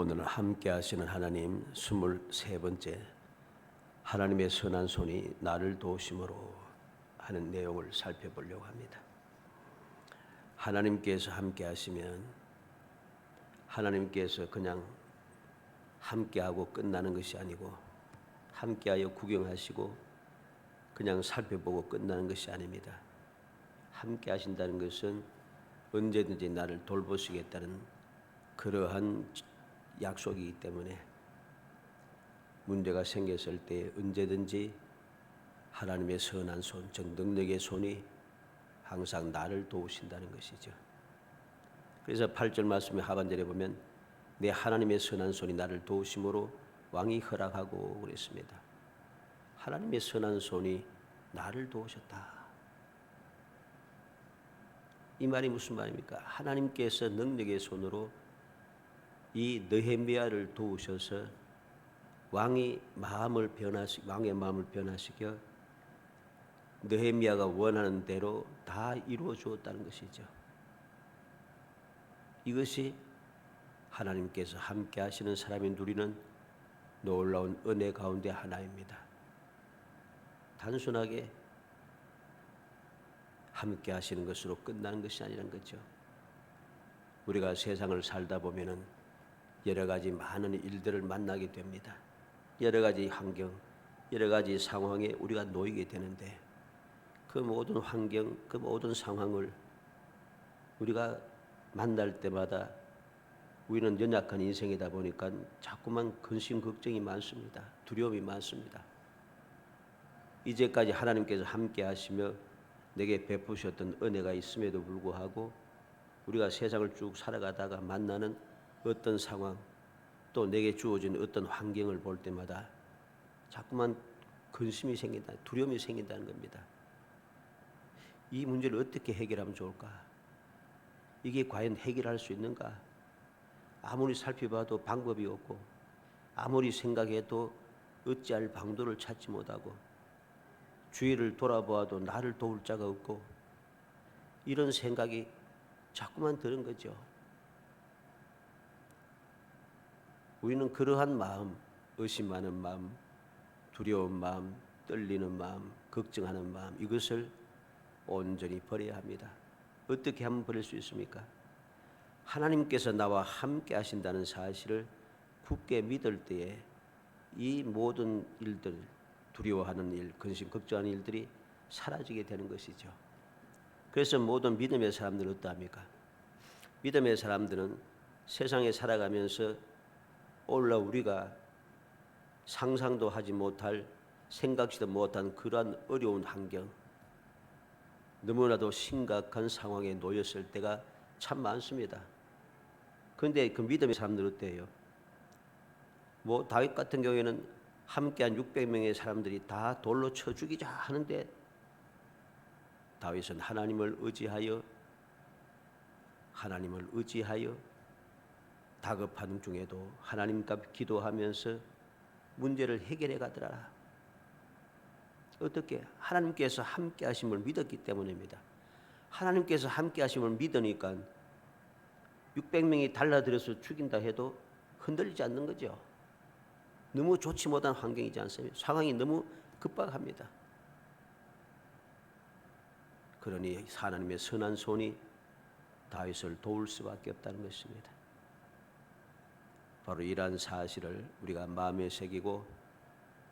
오늘 함께 하시는 하나님 23번째 하나님의 선한 손이 나를 도우심으로 하는 내용을 살펴보려고 합니다. 하나님께서 함께 하시면 하나님께서 그냥 함께하고 끝나는 것이 아니고 함께하여 구경하시고 그냥 살펴보고 끝나는 것이 아닙니다. 함께 하신다는 것은 언제든지 나를 돌보시겠다는 그러한 약속이기 때문에 문제가 생겼을 때 언제든지 하나님의 선한 손, 즉 능력의 손이 항상 나를 도우신다는 것이죠. 그래서 8절 말씀의 하반절에 보면 내 하나님의 선한 손이 나를 도우심으로 왕이 허락하고 그랬습니다. 하나님의 선한 손이 나를 도우셨다. 이 말이 무슨 말입니까? 하나님께서 능력의 손으로 이 느헤미야를 도우셔서 왕의 마음을 변화시켜 느헤미야가 원하는 대로 다 이루어 주었다는 것이죠. 이것이 하나님께서 함께 하시는 사람이 누리는 놀라운 은혜 가운데 하나입니다. 단순하게 함께 하시는 것으로 끝나는 것이 아니란 거죠. 우리가 세상을 살다 보면은 여러 가지 많은 일들을 만나게 됩니다. 여러 가지 환경, 여러 가지 상황에 우리가 놓이게 되는데 그 모든 환경, 그 모든 상황을 우리가 만날 때마다 우리는 연약한 인생이다 보니까 자꾸만 근심 걱정이 많습니다. 두려움이 많습니다. 이제까지 하나님께서 함께 하시며 내게 베푸셨던 은혜가 있음에도 불구하고 우리가 세상을 쭉 살아가다가 만나는 어떤 상황 또 내게 주어진 어떤 환경을 볼 때마다 자꾸만 근심이 생긴다, 두려움이 생긴다는 겁니다. 이 문제를 어떻게 해결하면 좋을까? 이게 과연 해결할 수 있는가? 아무리 살펴봐도 방법이 없고 아무리 생각해도 어찌할 방도를 찾지 못하고 주위를 돌아보아도 나를 도울 자가 없고 이런 생각이 자꾸만 드는 거죠. 우리는 그러한 마음, 의심하는 마음, 두려운 마음, 떨리는 마음, 걱정하는 마음 이것을 온전히 버려야 합니다. 어떻게 하면 버릴 수 있습니까? 하나님께서 나와 함께 하신다는 사실을 굳게 믿을 때에 이 모든 일들, 두려워하는 일, 근심, 걱정하는 일들이 사라지게 되는 것이죠. 그래서 모든 믿음의 사람들은 어떠합니까? 믿음의 사람들은 세상에 살아가면서 오늘날 우리가 상상도 하지 못할 생각지도 못한 그러한 어려운 환경 너무나도 심각한 상황에 놓였을 때가 참 많습니다. 그런데 그 믿음의 사람들은 어때요? 다윗 같은 경우에는 함께한 600명의 사람들이 다 돌로 쳐 죽이자 하는데 다윗은 하나님을 의지하여 다급한 중에도 하나님과 기도하면서 문제를 해결해 가더라. 어떻게? 하나님께서 함께 하심을 믿었기 때문입니다. 하나님께서 함께 하심을 믿으니까 600명이 달라들어서 죽인다 해도 흔들리지 않는 거죠. 너무 좋지 못한 환경이지 않습니까? 상황이 너무 급박합니다. 그러니 하나님의 선한 손이 다윗을 도울 수밖에 없다는 것입니다. 바로 이러한 사실을 우리가 마음에 새기고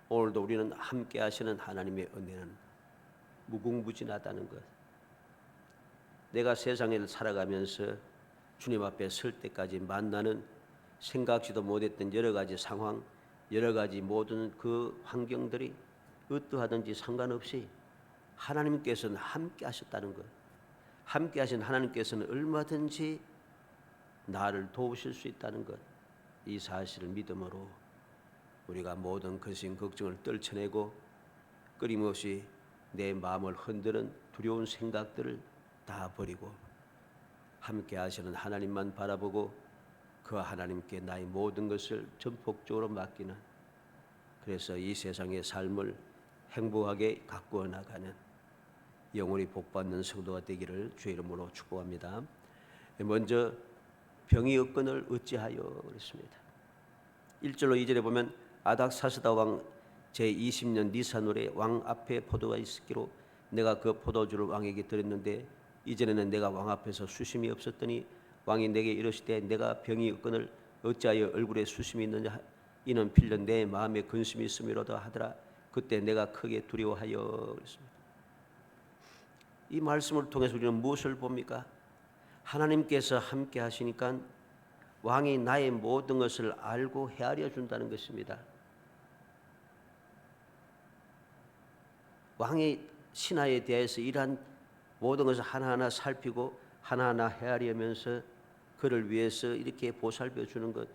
오늘도 우리는 함께 하시는 하나님의 은혜는 무궁무진하다는 것. 내가 세상을 살아가면서 주님 앞에 설 때까지 만나는 생각지도 못했던 여러 가지 상황, 여러 가지 모든 그 환경들이 어떠하든지 상관없이 하나님께서는 함께 하셨다는 것. 함께 하신 하나님께서는 얼마든지 나를 도우실 수 있다는 것. 이 사실을 믿음으로 우리가 모든 근심 걱정을 떨쳐내고 끊임없이 내 마음을 흔드는 두려운 생각들을 다 버리고 함께 하시는 하나님만 바라보고 그 하나님께 나의 모든 것을 전폭적으로 맡기는, 그래서 이 세상의 삶을 행복하게 가꾸어 나가는 영원히 복받는 성도가 되기를 주의 이름으로 축복합니다. 먼저 병이 없거늘 어찌하여 그랬습니다. 1절로 2절에 보면 아닥사스다 왕 제20년 니산월에 왕 앞에 포도가 있었기로 내가 그 포도주를 왕에게 드렸는데 이전에는 내가 왕 앞에서 수심이 없었더니 왕이 내게 이르시되 내가 병이 없거늘 어찌하여 얼굴에 수심이 있느냐 이는 필연 내 마음에 근심이 있음이로다 하더라. 그때 내가 크게 두려워하여 그랬습니다. 이 말씀을 통해서 우리는 무엇을 봅니까? 하나님께서 함께 하시니까 왕이 나의 모든 것을 알고 헤아려 준다는 것입니다. 왕이 신하에 대해서 이러한 모든 것을 하나하나 살피고 하나하나 헤아리면서 그를 위해서 이렇게 보살펴 주는 것,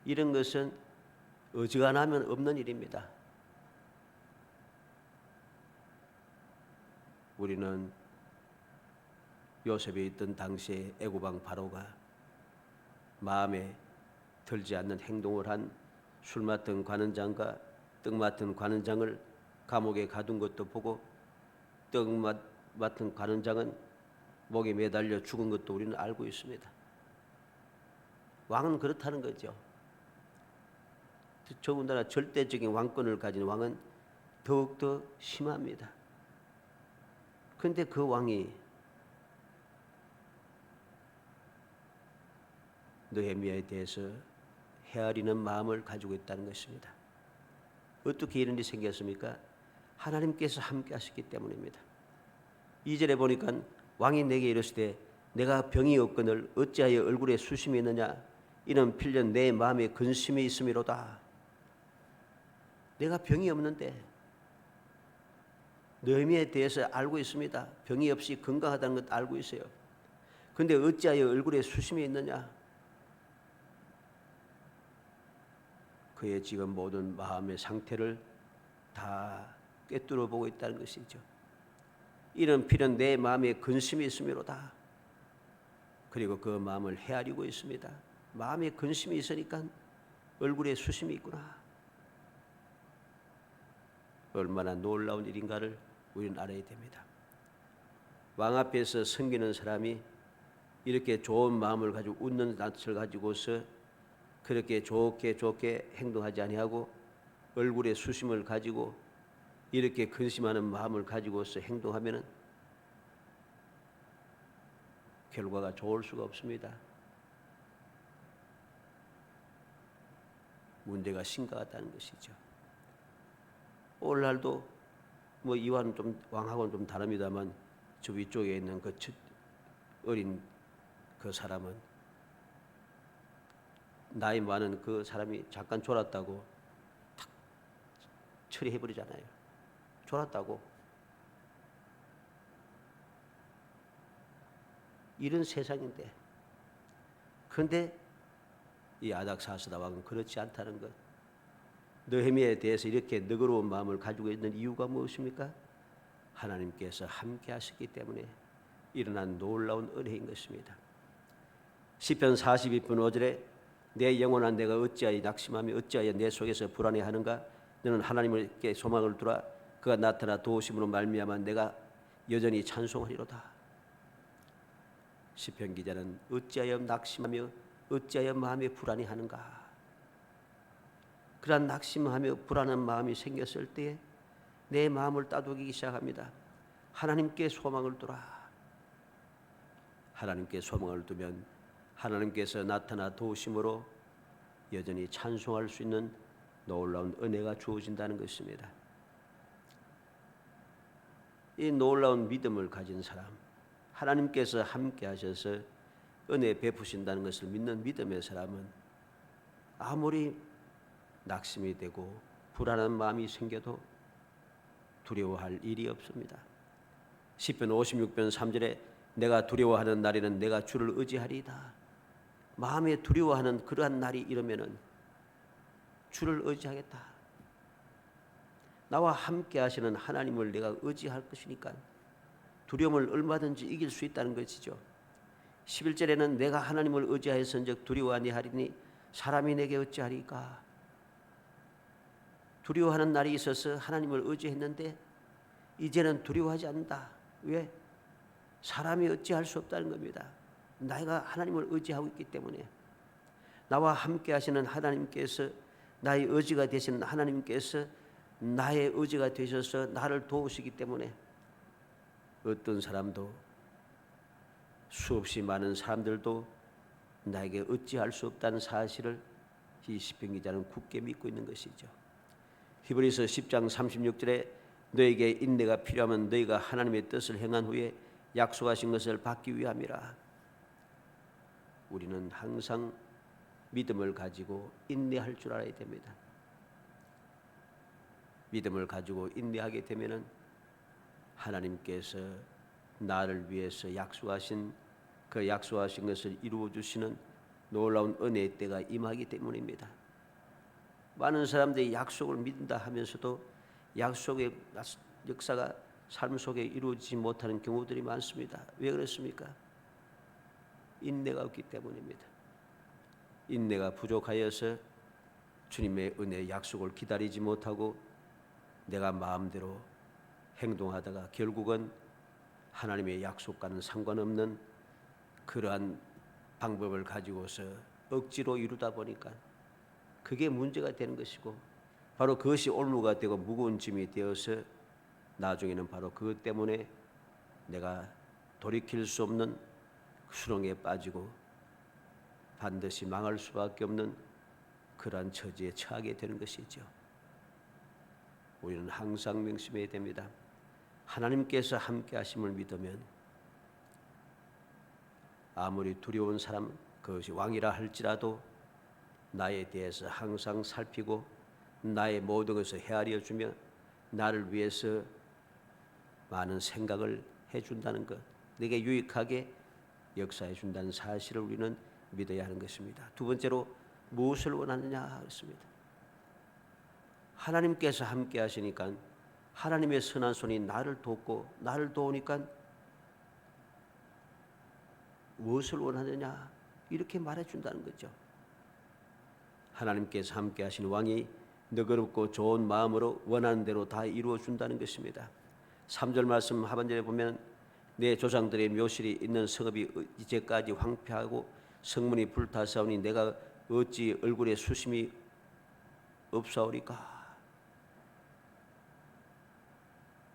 이런 것은 어지간하면 없는 일입니다. 우리는 요셉이 있던 당시에 애굽왕 바로가 마음에 들지 않는 행동을 한 술 맡은 관원장과 떡 맡은 관원장을 감옥에 가둔 것도 보고 떡 맡은 관원장은 목에 매달려 죽은 것도 우리는 알고 있습니다. 왕은 그렇다는 거죠. 더군다나 절대적인 왕권을 가진 왕은 더욱더 심합니다. 그런데 그 왕이 느헤미야에 대해서 헤아리는 마음을 가지고 있다는 것입니다. 어떻게 이런 일이 생겼습니까? 하나님께서 함께 하셨기 때문입니다. 2절에 보니까 왕이 내게 이르시되 내가 병이 없거늘 어찌하여 얼굴에 수심이 있느냐 이는 필연 내 마음에 근심이 있음이로다. 내가 병이 없는데 느헤미야에 대해서 알고 있습니다. 병이 없이 건강하다는 것 알고 있어요. 그런데 어찌하여 얼굴에 수심이 있느냐? 그의 지금 모든 마음의 상태를 다 꿰뚫어 보고 있다는 것이죠. 이는 필연 내 마음에 근심이 있음이로다. 그리고 그 마음을 헤아리고 있습니다. 마음에 근심이 있으니까 얼굴에 수심이 있구나. 얼마나 놀라운 일인가를 우리는 알아야 됩니다. 왕 앞에서 섬기는 사람이 이렇게 좋은 마음을 가지고 웃는 낯을 가지고서 그렇게 좋게 행동하지 아니하고 얼굴에 수심을 가지고 이렇게 근심하는 마음을 가지고서 행동하면은 결과가 좋을 수가 없습니다. 문제가 심각하다는 것이죠. 오늘날도 뭐 이와는 좀 왕하고는 좀 다릅니다만 저 위쪽에 있는 그 어린 그 사람은 나이 많은 그 사람이 잠깐 졸았다고 탁 처리해버리잖아요. 졸았다고. 이런 세상인데, 그런데 이 아닥사스다 왕은 그렇지 않다는 것. 느헤미야에 대해서 이렇게 너그러운 마음을 가지고 있는 이유가 무엇입니까? 하나님께서 함께 하셨기 때문에 일어난 놀라운 은혜인 것입니다. 시편 42편 5절에 내 영혼아 내가 어찌하여 낙심하며 어찌하여 내 속에서 불안해하는가? 너는 하나님께 소망을 두라. 그가 나타나 도우심으로 말미암아 내가 여전히 찬송하리로다. 시편 기자는 어찌하여 낙심하며 어찌하여 마음에 불안해하는가? 그러한 낙심하며 불안한 마음이 생겼을 때에 내 마음을 따돌리기 시작합니다. 하나님께 소망을 두라. 하나님께 소망을 두면 하나님께서 나타나 도우심으로 여전히 찬송할 수 있는 놀라운 은혜가 주어진다는 것입니다. 이 놀라운 믿음을 가진 사람, 하나님께서 함께 하셔서 은혜 베푸신다는 것을 믿는 믿음의 사람은 아무리 낙심이 되고 불안한 마음이 생겨도 두려워할 일이 없습니다. 시편 56편 3절에 내가 두려워하는 날에는 내가 주를 의지하리이다. 마음에 두려워하는 그러한 날이 이르면은 주를 의지하겠다. 나와 함께 하시는 하나님을 내가 의지할 것이니까 두려움을 얼마든지 이길 수 있다는 것이죠. 11절에는 내가 하나님을 의지하였은즉 두려워 아니하리니 사람이 내게 어찌하리까. 두려워하는 날이 있어서 하나님을 의지했는데 이제는 두려워하지 않는다. 왜? 사람이 어찌할 수 없다는 겁니다. 내가 하나님을 의지하고 있기 때문에 나와 함께 하시는 하나님께서 나의 의지가 되신 하나님께서 나의 의지가 되셔서 나를 도우시기 때문에 어떤 사람도, 수없이 많은 사람들도 나에게 어찌할 수 없다는 사실을 이 시편 기자는 굳게 믿고 있는 것이죠. 히브리서 10장 36절에 너에게 인내가 필요하면 너희가 하나님의 뜻을 행한 후에 약속하신 것을 받기 위함이라. 우리는 항상 믿음을 가지고 인내할 줄 알아야 됩니다. 믿음을 가지고 인내하게 되면은 하나님께서 나를 위해서 약속하신 그 약속하신 것을 이루어 주시는 놀라운 은혜의 때가 임하기 때문입니다. 많은 사람들이 약속을 믿는다 하면서도 약속의 역사가 삶 속에 이루어지지 못하는 경우들이 많습니다. 왜 그렇습니까? 인내가 없기 때문입니다. 인내가 부족하여서 주님의 은혜의 약속을 기다리지 못하고 내가 마음대로 행동하다가 결국은 하나님의 약속과는 상관없는 그러한 방법을 가지고서 억지로 이루다 보니까 그게 문제가 되는 것이고, 바로 그것이 올무가 되고 무거운 짐이 되어서 나중에는 바로 그것 때문에 내가 돌이킬 수 없는 수렁에 빠지고 반드시 망할 수밖에 없는 그러한 처지에 처하게 되는 것이죠. 우리는 항상 명심해야 됩니다. 하나님께서 함께 하심을 믿으면 아무리 두려운 사람, 그것이 왕이라 할지라도 나에 대해서 항상 살피고 나의 모든 것을 헤아려 주며 나를 위해서 많은 생각을 해준다는 것, 내게 유익하게 역사해 준다는 사실을 우리는 믿어야 하는 것입니다. 두 번째로 무엇을 원하느냐 했습니다. 하나님께서 함께 하시니까 하나님의 선한 손이 나를 돕고 나를 도우니까 무엇을 원하느냐 이렇게 말해준다는 거죠. 하나님께서 함께 하신 왕이 너그럽고 좋은 마음으로 원하는 대로 다 이루어 준다는 것입니다. 3절 말씀 하반절에 보면 내 조상들의 묘실이 있는 성읍이 이제까지 황폐하고 성문이 불타사오니 내가 어찌 얼굴에 수심이 없사오리까.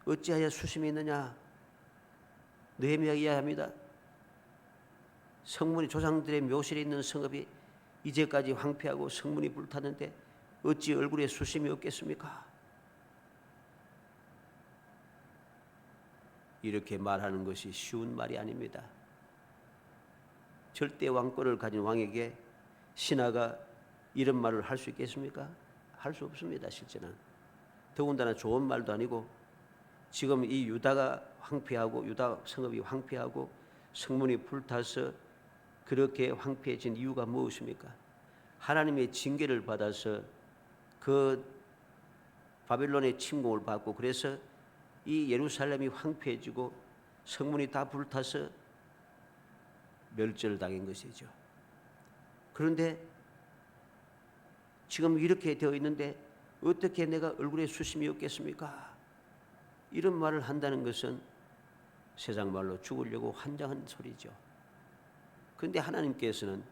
어찌하여 수심이 있느냐. 느헤미야가 이야기합니다. 성문이, 조상들의 묘실에 있는 성읍이 이제까지 황폐하고 성문이 불탔는데 어찌 얼굴에 수심이 없겠습니까? 이렇게 말하는 것이 쉬운 말이 아닙니다. 절대 왕권을 가진 왕에게 신하가 이런 말을 할 수 있겠습니까? 할 수 없습니다. 실제는. 더군다나 좋은 말도 아니고, 지금 이 유다가 황폐하고 유다 성읍이 황폐하고 성문이 불타서 그렇게 황폐해진 이유가 무엇입니까? 하나님의 징계를 받아서 그 바벨론의 침공을 받고, 그래서 이 예루살렘이 황폐해지고 성문이 다 불타서 멸절을 당한 것이죠. 그런데 지금 이렇게 되어 있는데 어떻게 내가 얼굴에 수심이 없겠습니까? 이런 말을 한다는 것은 세상 말로 죽으려고 환장한 소리죠. 그런데 하나님께서는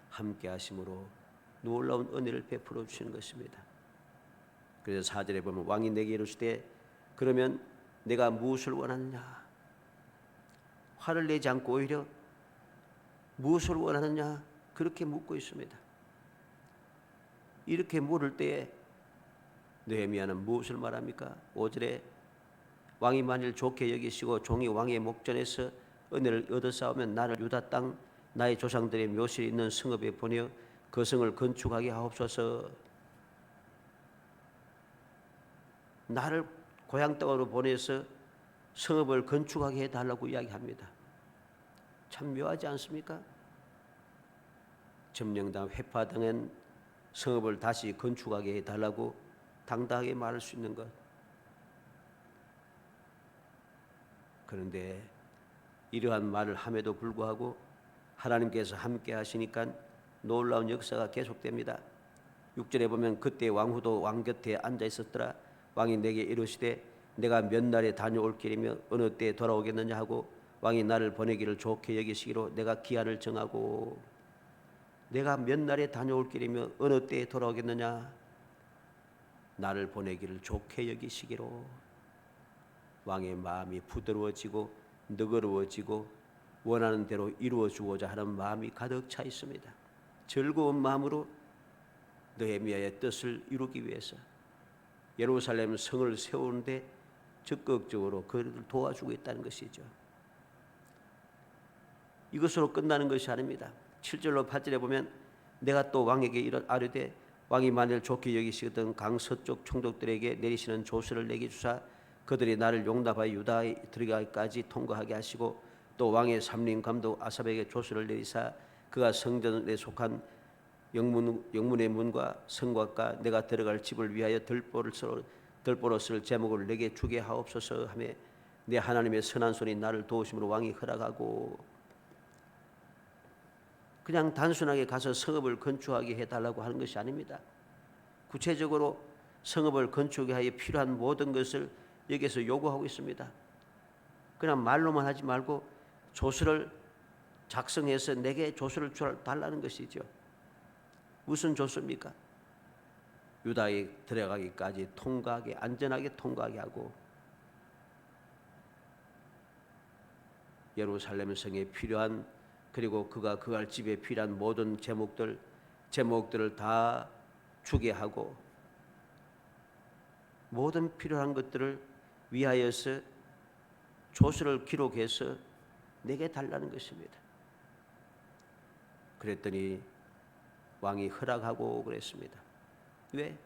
함께 하심으로 놀라운 은혜를 베풀어 주시는 것입니다. 그래서 4절에 보면 왕이 내게 이르시되 그러면 내가 무엇을 원하느냐. 화를 내지 않고 오히려 무엇을 원하느냐 그렇게 묻고 있습니다. 이렇게 물을 때에 느헤미야는 무엇을 말합니까? 5절에 왕이 만일 좋게 여기시고 종이 왕의 목전에서 은혜를 얻어싸우면 나를 유다 땅 나의 조상들의 묘실이 있는 성읍에 보내어 그 성을 건축하게 하옵소서. 나를 고향 땅으로 보내서 성읍을 건축하게 해달라고 이야기합니다. 참 묘하지 않습니까? 점령당 회파당한 성읍을 다시 건축하게 해달라고 당당하게 말할 수 있는 것. 그런데 이러한 말을 함에도 불구하고 하나님께서 함께 하시니까 놀라운 역사가 계속됩니다. 6절에 보면 그때 왕후도 왕 곁에 앉아 있었더라. 왕이 내게 이르시되 내가 몇 날에 다녀올 길이며 어느 때에 돌아오겠느냐 하고 왕이 나를 보내기를 좋게 여기시기로 내가 기한을 정하고. 내가 몇 날에 다녀올 길이며 어느 때에 돌아오겠느냐. 나를 보내기를 좋게 여기시기로. 왕의 마음이 부드러워지고 너그러워지고 원하는 대로 이루어주고자 하는 마음이 가득 차 있습니다. 즐거운 마음으로 느헤미야의 뜻을 이루기 위해서 예루살렘 성을 세우는데 적극적으로 그를 도와주고 있다는 것이죠. 이것으로 끝나는 것이 아닙니다. 7절로 8절에 보면 내가 또 왕에게 아뢰되 왕이 만일 좋게 여기시거든 강서쪽 총독들에게 내리시는 조서를 내게 주사 그들이 나를 용납하여 유다에 들어가기까지 통과하게 하시고 또 왕의 삼림 감독 아삽에게 조서를 내리사 그가 성전에 속한 영문의 문과 성곽과 내가 들어갈 집을 위하여 들보로 쓸 제목을 내게 주게 하옵소서 하며 내 하나님의 선한 손이 나를 도우심으로 왕이 허락하고. 그냥 단순하게 가서 성읍을 건축하게 해달라고 하는 것이 아닙니다. 구체적으로 성읍을 건축하기에 필요한 모든 것을 여기서 요구하고 있습니다. 그냥 말로만 하지 말고 조서를 작성해서 내게 조서를 달라는 것이죠. 무슨 조서입니까? 유다에 들어가기까지 통과하게, 안전하게 통과하게 하고 예루살렘 성에 필요한, 그리고 그가 그갈 집에 필요한 모든 제목들을 다 주게 하고 모든 필요한 것들을 위하여서 조서를 기록해서 내게 달라는 것입니다. 그랬더니 왕이 허락하고 그랬습니다. 왜?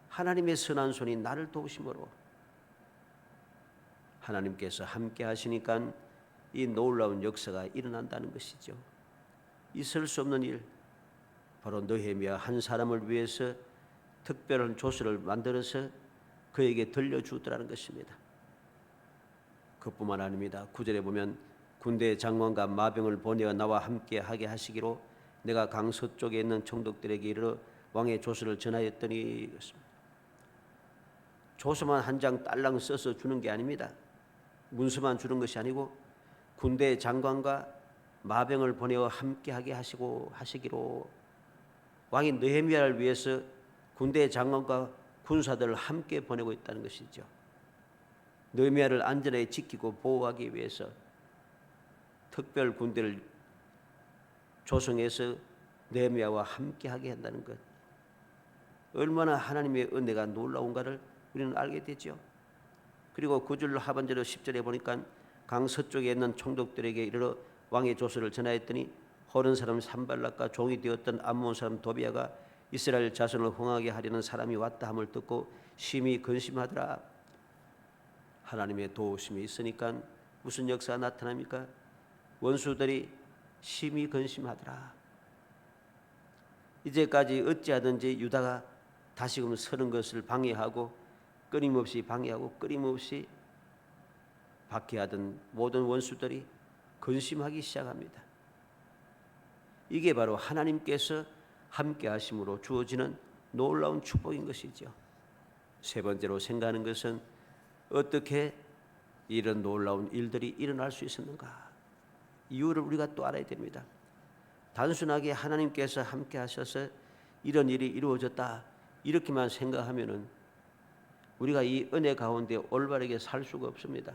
하나님의 선한 손이 나를 도우심으로. 하나님께서 함께 하시니까 이 놀라운 역사가 일어난다는 것이죠. 있을 수 없는 일, 바로 느헤미야 한 사람을 위해서 특별한 조서를 만들어서 그에게 들려주더라는 것입니다. 그뿐만 아닙니다. 9절에 보면 군대 장관과 마병을 보내어 나와 함께 하게 하시기로 내가 강서쪽에 있는 총독들에게 이르러 왕의 조서를 전하였더니 그렇습니다. 조서만 한 장 딸랑 써서 주는 게 아닙니다. 문서만 주는 것이 아니고 군대 장관과 마병을 보내어 함께 하게 하시기로. 왕이 느헤미야를 위해서 군대 장관과 군사들을 함께 보내고 있다는 것이죠. 느헤미야를 안전하게 지키고 보호하기 위해서 특별 군대를 조성해서 느헤미야와 함께 하게 한다는 것. 얼마나 하나님의 은혜가 놀라운가를 우리는 알게 되죠. 그리고 9절 하반절로 10절에 보니까 강서쪽에 있는 총독들에게 이르러 왕의 조서를 전하였더니 호른 사람 산발락과 종이 되었던 암몬 사람 도비아가 이스라엘 자손을 흥하게 하려는 사람이 왔다 함을 듣고 심히 근심하더라. 하나님의 도우심이 있으니까 무슨 역사가 나타납니까? 원수들이 심히 근심하더라. 이제까지 어찌하든지 유다가 다시금 서는 것을 방해하고 끊임없이 박해하던 모든 원수들이 근심하기 시작합니다. 이게 바로 하나님께서 함께 하심으로 주어지는 놀라운 축복인 것이죠. 세 번째로 생각하는 것은 어떻게 이런 놀라운 일들이 일어날 수 있었는가? 이유를 우리가 또 알아야 됩니다. 단순하게 하나님께서 함께 하셔서 이런 일이 이루어졌다 이렇게만 생각하면은 우리가 이 은혜 가운데 올바르게 살 수가 없습니다.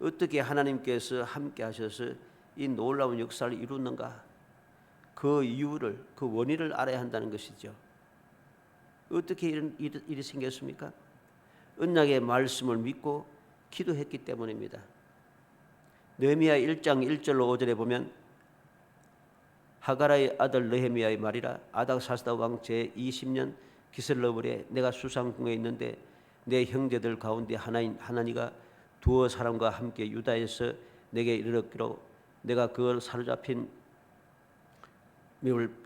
어떻게 하나님께서 함께 하셔서 이 놀라운 역사를 이루는가? 그 이유를, 그 원인을 알아야 한다는 것이죠. 어떻게 이런 일이 생겼습니까? 언약의 말씀을 믿고 기도했기 때문입니다. 느헤미야 1장 1절로 5절에 보면 하가라의 아들 느헤미야의 말이라 아닥사스다 왕 제20년 기슬러불에 내가 수상궁에 있는데 내 형제들 가운데 하나니가 두어 사람과 함께 유다에서 내게 이르렀기로 내가 그걸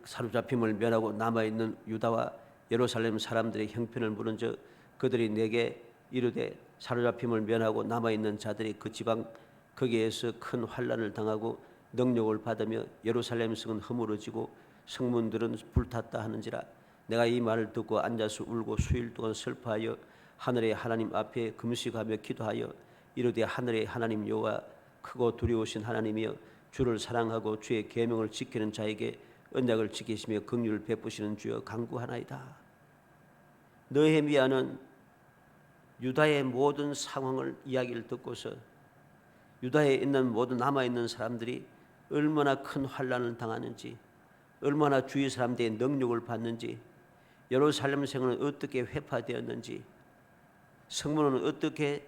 사로잡힘을 면하고 남아있는 유다와 예루살렘 사람들의 형편을 물은즉 그들이 내게 이르되 사로잡힘을 면하고 남아있는 자들이 그 지방 거기에서 큰 환난을 당하고 능력을 받으며 예루살렘 성은 허물어지고 성문들은 불탔다 하는지라 내가 이 말을 듣고 앉아서 울고 수일 동안 슬퍼하여 하늘의 하나님 앞에 금식하며 기도하여 이르되 하늘의 하나님 여호와 크고 두려우신 하나님이여 주를 사랑하고 주의 계명을 지키는 자에게 언약을 지키시며 긍휼을 베푸시는 주여 간구하나이다. 느헤미야는 유다의 모든 상황을 이야기를 듣고서 유다에 있는 모든 남아있는 사람들이 얼마나 큰 환난을 당하는지, 얼마나 주위 사람들의 능력을 받는지, 예루살렘 성은 어떻게 회파되었는지, 성문은 어떻게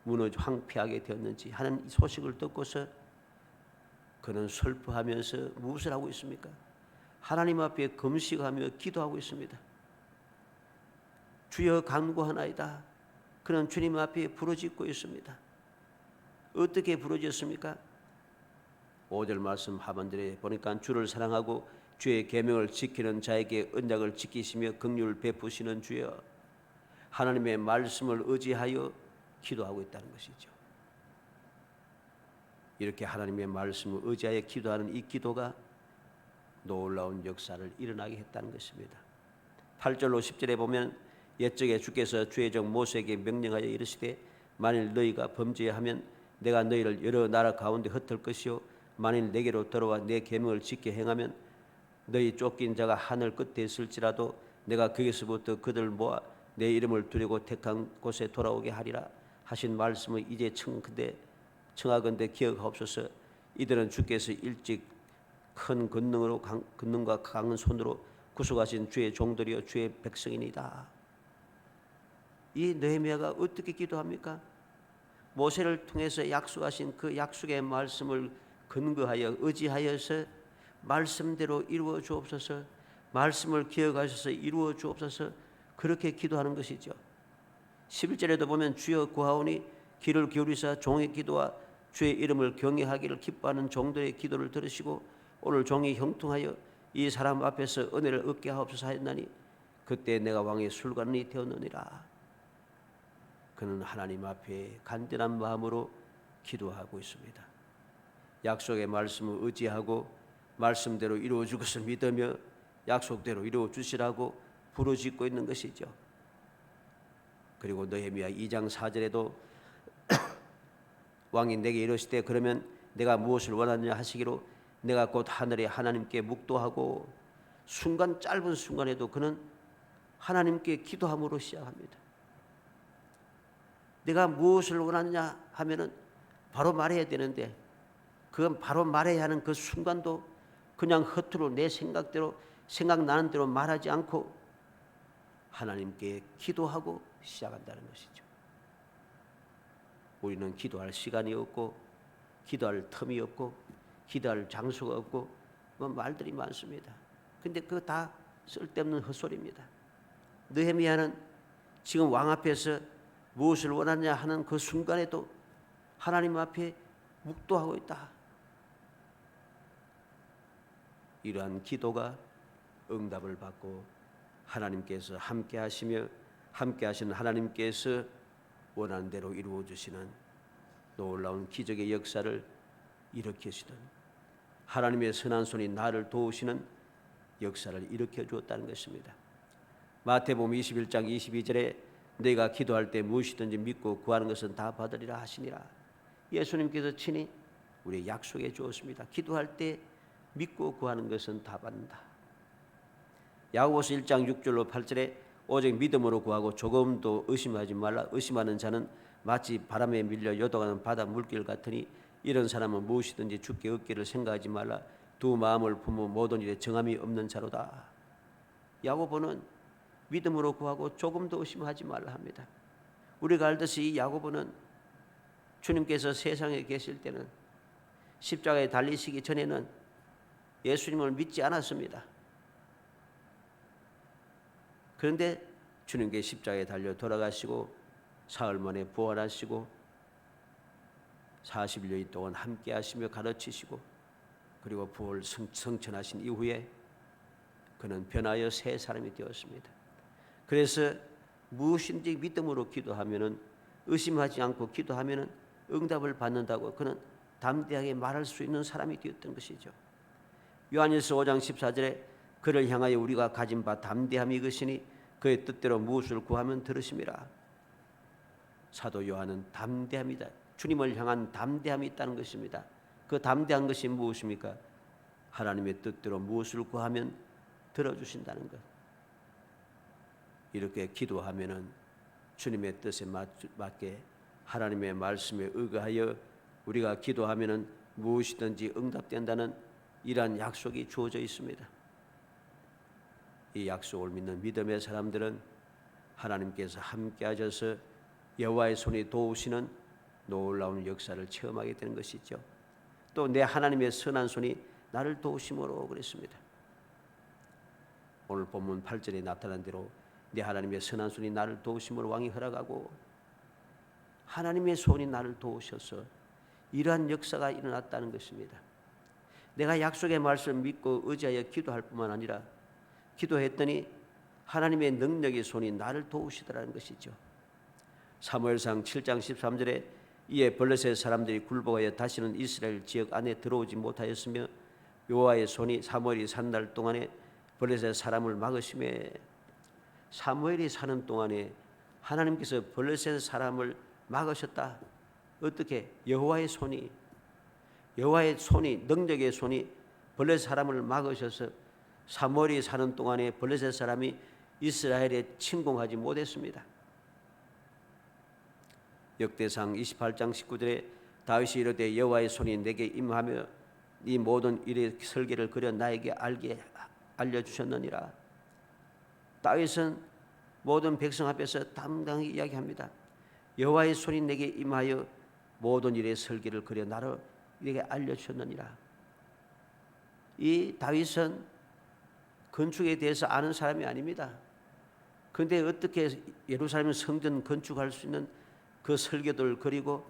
무너져 황폐하게 되었는지 하는 소식을 듣고서 그는 슬퍼하면서 무엇을 하고 있습니까? 하나님 앞에 금식하며 기도하고 있습니다. 주여 간구하나이다. 그는 주님 앞에 부르짖고 있습니다. 어떻게 부르짖습니까? 5절 말씀 하반절에 보니까 주를 사랑하고 주의 계명을 지키는 자에게 언약을 지키시며 긍휼을 베푸시는 주여, 하나님의 말씀을 의지하여 기도하고 있다는 것이죠. 이렇게 하나님의 말씀을 의지하여 기도하는 이 기도가 놀라운 역사를 일어나게 했다는 것입니다. 8절로 10절에 보면 옛적에 주께서 주의 종 모세에게 명령하여 이르시되 만일 너희가 범죄하면 내가 너희를 여러 나라 가운데 흩을 것이요 만일 내게로 들어와 내 계명을 지켜 행하면 너희 쫓긴 자가 하늘 끝에 있을지라도 내가 거기서부터 그들을 모아 내 이름을 두려고 택한 곳에 돌아오게 하리라 하신 말씀을 이제 청하건대 기억하옵소서. 이들은 주께서 일찍 큰 권능과 강한 손으로 구속하신 주의 종들이요 주의 백성이니다. 이 느헤미야가 어떻게 기도합니까? 모세를 통해서 약속하신 그 약속의 말씀을 근거하여 의지하여서 말씀대로 이루어 주옵소서, 말씀을 기억하셔서 이루어 주옵소서, 그렇게 기도하는 것이죠. 11절에도 보면 주여 구하오니 귀를 기울이사 종의 기도와 주의 이름을 경외하기를 기뻐하는 종들의 기도를 들으시고 오늘 종이 형통하여 이 사람 앞에서 은혜를 얻게 하옵소서 하였나니 그때 내가 왕의 술관이 되었느니라. 그는 하나님 앞에 간절한 마음으로 기도하고 있습니다. 약속의 말씀을 의지하고 말씀대로 이루어 줄 것을 믿으며 약속대로 이루어 주시라고 부르짖고 있는 것이죠. 그리고 느헤미야 2장 4절에도 왕이 내게 이르시되 그러면 내가 무엇을 원하느냐 하시기로 내가 곧 하늘의 하나님께 묵도하고, 짧은 순간에도 그는 하나님께 기도함으로 시작합니다. 내가 무엇을 원하느냐 하면은 바로 말해야 되는데 그건 바로 말해야 하는 그 순간도 그냥 허투루 내 생각대로 생각나는 대로 말하지 않고 하나님께 기도하고 시작한다는 것이죠. 우리는 기도할 시간이 없고 기도할 틈이 없고 기도할 장소가 없고 말들이 많습니다. 근데 그거 다 쓸데없는 헛소리입니다. 느헤미야는 지금 왕 앞에서 무엇을 원하느냐 하는 그 순간에도 하나님 앞에 묵도하고 있다. 이러한 기도가 응답을 받고 하나님께서 함께 하시며 함께 하시는 하나님께서 원하는 대로 이루어 주시는 놀라운 기적의 역사를 일으키시던 하나님의 선한 손이 나를 도우시는 역사를 일으켜 주었다는 것입니다. 마태복음 21장 22절에 내가 기도할 때 무엇이든지 믿고 구하는 것은 다 받으리라 하시니라. 예수님께서 친히 우리에게 약속해 주었습니다. 기도할 때 믿고 구하는 것은 다 받는다. 야고보서 1장 6절로 8절에 오직 믿음으로 구하고 조금도 의심하지 말라. 의심하는 자는 마치 바람에 밀려 요동하는 바다 물길 같으니 이런 사람은 무엇이든지 주께 얻기를 생각하지 말라. 두 마음을 품어 모든 일에 정함이 없는 자로다. 야고보는 믿음으로 구하고 조금도 의심하지 말라 합니다. 우리가 알듯이 이 야고보는 주님께서 세상에 계실 때는 십자가에 달리시기 전에는 예수님을 믿지 않았습니다. 그런데 주님께 십자가에 달려 돌아가시고 사흘 만에 부활하시고 40일 동안 함께 하시며 가르치시고 그리고 부활 성천하신 이후에 그는 변하여 새 사람이 되었습니다. 그래서 무엇인지 믿음으로 기도하면은 의심하지 않고 기도하면은 응답을 받는다고 그는 담대하게 말할 수 있는 사람이 되었던 것이죠. 요한일서 5장 14절에 그를 향하여 우리가 가진 바 담대함이 이것이니 그의 뜻대로 무엇을 구하면 들으심이라. 사도 요한은 담대합니다. 주님을 향한 담대함이 있다는 것입니다. 그 담대한 것이 무엇입니까? 하나님의 뜻대로 무엇을 구하면 들어주신다는 것. 이렇게 기도하면은 주님의 뜻에 맞게 하나님의 말씀에 의거하여 우리가 기도하면은 무엇이든지 응답된다는 이러한 약속이 주어져 있습니다. 이 약속을 믿는 믿음의 사람들은 하나님께서 함께 하셔서 여호와의 손이 도우시는 놀라운 역사를 체험하게 되는 것이죠. 또 내 하나님의 선한 손이 나를 도우심으로 그랬습니다. 오늘 본문 8절에 나타난 대로 내 하나님의 선한 손이 나를 도우심으로 왕이 허락하고 하나님의 손이 나를 도우셔서 이러한 역사가 일어났다는 것입니다. 내가 약속의 말씀을 믿고 의지하여 기도할 뿐만 아니라 기도했더니 하나님의 능력의 손이 나를 도우시더라는 것이죠. 사무엘상 7장 13절에 이에 블레셋 사람들이 굴복하여 다시는 이스라엘 지역 안에 들어오지 못하였으며 여호와의 손이 사무엘이 산 날 동안에 블레셋 사람을 막으심에 사무엘이 사는 동안에 하나님께서 블레셋 사람을 막으셨다. 어떻게? 여호와의 손이 능력의 손이 블레셋 사람을 막으셔서 사무엘이 사는 동안에 블레셋 사람이 이스라엘에 침공하지 못했습니다. 역대상 28장 19절에 다윗이 이르되 여호와의 손이 내게 임하며 이 모든 일의 설계를 그려 나에게 알려주셨느니라. 다윗은 모든 백성 앞에서 당당히 이야기합니다. 여호와의 손이 내게 임하여 모든 일의 설계를 그려 나에게 알려주셨느니라. 이 다윗은 건축에 대해서 아는 사람이 아닙니다. 그런데 어떻게 예루살렘 성전 건축할 수 있는 그 설계도를 그리고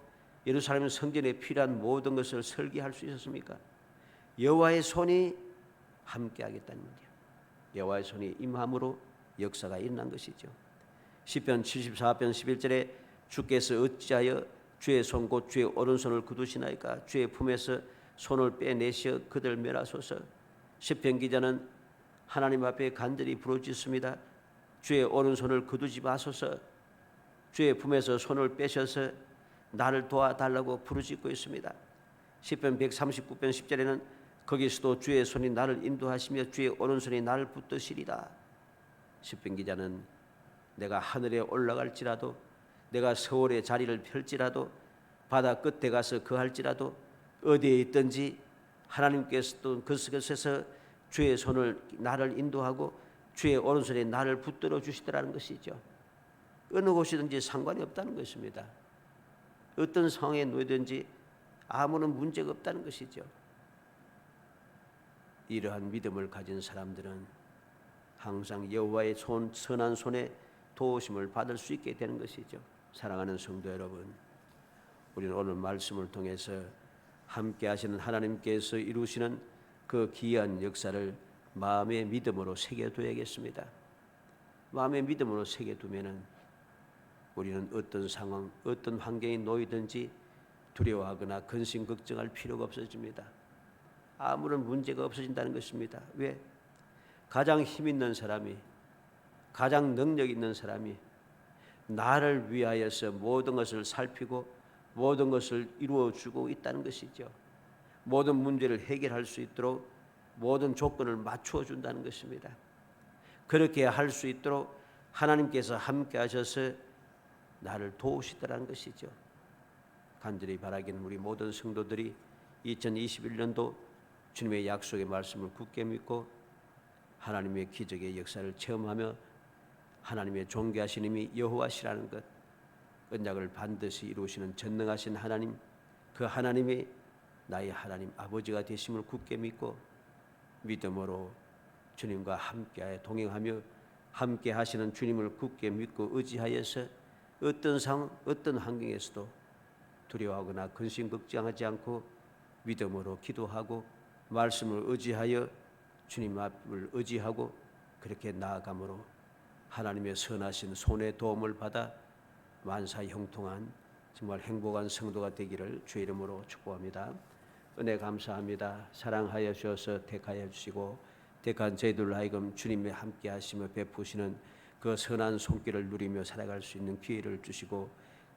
예루살렘 성전에 필요한 모든 것을 설계할 수 있었습니까? 여호와의 손이 함께하겠다는 거예요. 여호와의 손이 임함으로 역사가 일어난 것이죠. 시편 74편 11절에 주께서 어찌하여 주의 손 곧 주의 오른손을 거두시나이까? 주의 품에서 손을 빼내시어 그들 멸하소서. 시편 기자는 하나님 앞에 간절히 부르짖습니다. 주의 오른손을 거두지 마소서. 주의 품에서 손을 빼셔서 나를 도와달라고 부르짖고 있습니다. 시편 139편 10절에는 거기서도 주의 손이 나를 인도하시며 주의 오른손이 나를 붙드시리라. 시편 기자는 내가 하늘에 올라갈지라도 내가 서울의 자리를 펼지라도 바다 끝에 가서 거할지라도 어디에 있든지 하나님께서도 그곳에서 주의 손을 나를 인도하고 주의 오른손에 나를 붙들어 주시더라는 것이죠. 어느 곳이든지 상관이 없다는 것입니다. 어떤 상황에 놓이든지 아무런 문제가 없다는 것이죠. 이러한 믿음을 가진 사람들은 항상 여호와의 선한 손에 도우심을 받을 수 있게 되는 것이죠. 사랑하는 성도 여러분, 우리는 오늘 말씀을 통해서 함께 하시는 하나님께서 이루시는 그 귀한 역사를 마음의 믿음으로 새겨둬야겠습니다. 마음의 믿음으로 새겨두면은 우리는 어떤 상황, 어떤 환경에 놓이든지 두려워하거나 근심 걱정할 필요가 없어집니다. 아무런 문제가 없어진다는 것입니다. 왜? 가장 힘 있는 사람이, 가장 능력 있는 사람이 나를 위하여서 모든 것을 살피고 모든 것을 이루어주고 있다는 것이죠. 모든 문제를 해결할 수 있도록 모든 조건을 맞추어 준다는 것입니다. 그렇게 할 수 있도록 하나님께서 함께 하셔서 나를 도우시더라는 것이죠. 간절히 바라기는 우리 모든 성도들이 2021년도 주님의 약속의 말씀을 굳게 믿고 하나님의 기적의 역사를 체험하며 하나님의 존귀하신 이미 여호와시라는 것, 언약을 반드시 이루시는 전능하신 하나님, 그 하나님이 나의 하나님 아버지가 되심을 굳게 믿고 믿음으로 주님과 함께하여 동행하며 함께 하시는 주님을 굳게 믿고 의지하여서 어떤 상황, 어떤 환경에서도 두려워하거나 근심 걱정하지 않고 믿음으로 기도하고 말씀을 의지하여 주님 앞을 의지하고 그렇게 나아감으로 하나님의 선하신 손의 도움을 받아 만사 형통한 정말 행복한 성도가 되기를 주의 이름으로 축복합니다. 은혜 감사합니다. 사랑하여 주셔서 택하여 주시고 택한 저희들 하여금 주님의 함께 하심을 베푸시는 그 선한 손길을 누리며 살아갈 수 있는 기회를 주시고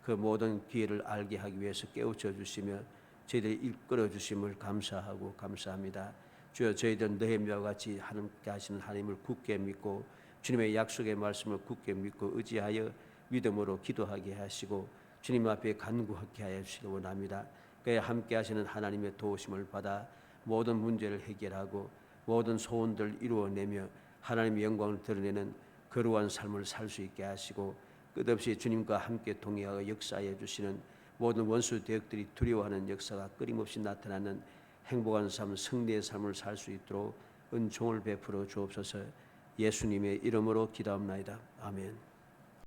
그 모든 기회를 알게 하기 위해서 깨우쳐 주시며 저희들을 이끌어 주심을 감사하고 감사합니다. 주여, 저희들은 느헤미야와 같이 하나님께 하시는 하나님을 굳게 믿고 주님의 약속의 말씀을 굳게 믿고 의지하여 믿음으로 기도하게 하시고 주님 앞에 간구하게 하여 주시기 원합니다. 그에 함께 하시는 하나님의 도우심을 받아 모든 문제를 해결하고 모든 소원들을 이루어내며 하나님의 영광을 드러내는 거룩한 삶을 살 수 있게 하시고 끝없이 주님과 함께 동행하여 역사해 주시는 모든 원수 대적들이 두려워하는 역사가 끊임없이 나타나는 행복한 삶, 승리의 삶을 살 수 있도록 은총을 베풀어 주옵소서. 예수님의 이름으로 기도합나이다. 아멘.